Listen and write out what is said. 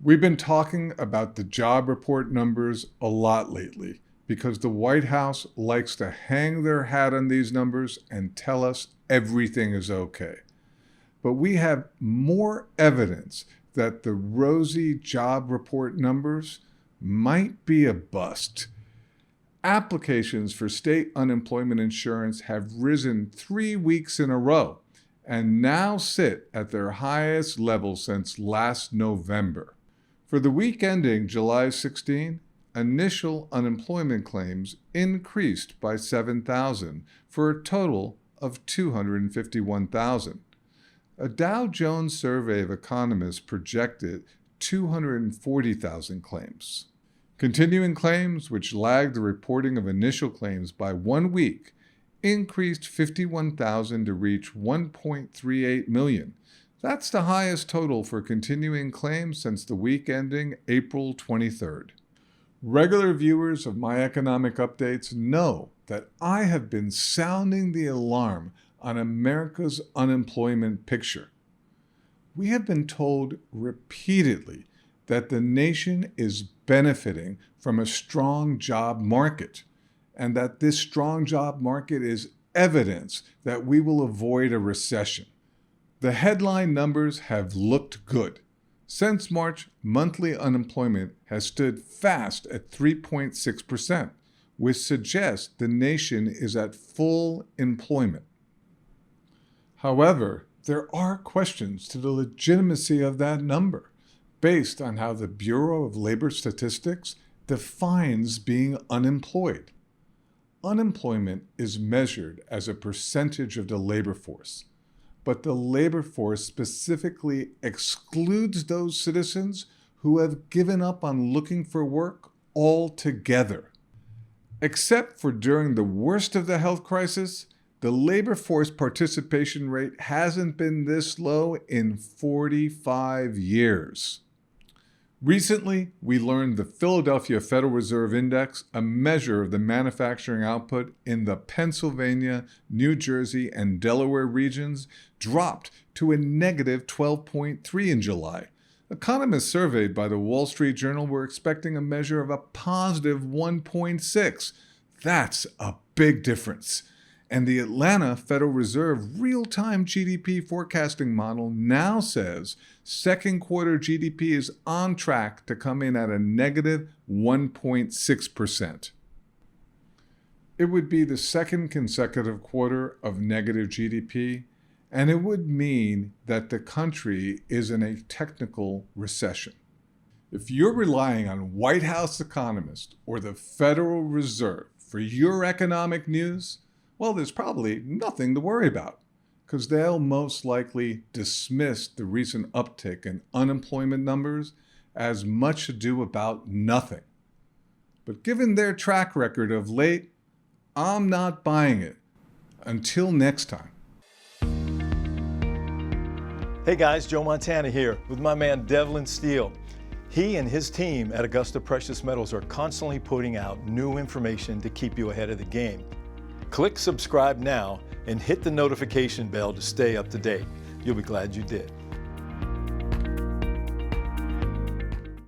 We've been talking about the job report numbers a lot lately because the White House likes to hang their hat on these numbers and tell us everything is okay. But we have more evidence that the rosy job report numbers might be a bust. Applications for state unemployment insurance have risen 3 weeks in a row and now sit at their highest level since last November. For the week ending July 16, initial unemployment claims increased by 7,000 for a total of 251,000. A Dow Jones survey of economists projected 240,000 claims. Continuing claims, which lagged the reporting of initial claims by 1 week, increased 51,000 to reach 1.38 million. That's the highest total for continuing claims since the week ending April 23rd. Regular viewers of my economic updates know that I have been sounding the alarm on America's unemployment picture. We have been told repeatedly that the nation is benefiting from a strong job market, and that this strong job market is evidence that we will avoid a recession. The headline numbers have looked good. Since March, monthly unemployment has stood fast at 3.6%, which suggests the nation is at full employment. However, there are questions to the legitimacy of that number, based on how the Bureau of Labor Statistics defines being unemployed. Unemployment is measured as a percentage of the labor force, but the labor force specifically excludes those citizens who have given up on looking for work altogether. Except for during the worst of the health crisis, the labor force participation rate hasn't been this low in 45 years. Recently, we learned the Philadelphia Federal Reserve Index, a measure of the manufacturing output in the Pennsylvania, New Jersey, and Delaware regions, dropped to a negative 12.3 in July. Economists surveyed by the Wall Street Journal were expecting a measure of a positive 1.6. That's a big difference. And the Atlanta Federal Reserve real-time GDP forecasting model now says second quarter GDP is on track to come in at a negative 1.6%. It would be the second consecutive quarter of negative GDP, and it would mean that the country is in a technical recession. If you're relying on White House economists or the Federal Reserve for your economic news, well, there's probably nothing to worry about, because they'll most likely dismiss the recent uptick in unemployment numbers as much ado about nothing. But given their track record of late, I'm not buying it. Until next time. Hey guys, Joe Montana here with my man Devlin Steele. He and his team at Augusta Precious Metals are constantly putting out new information to keep you ahead of the game. Click subscribe now and hit the notification bell to stay up to date. You'll be glad you did.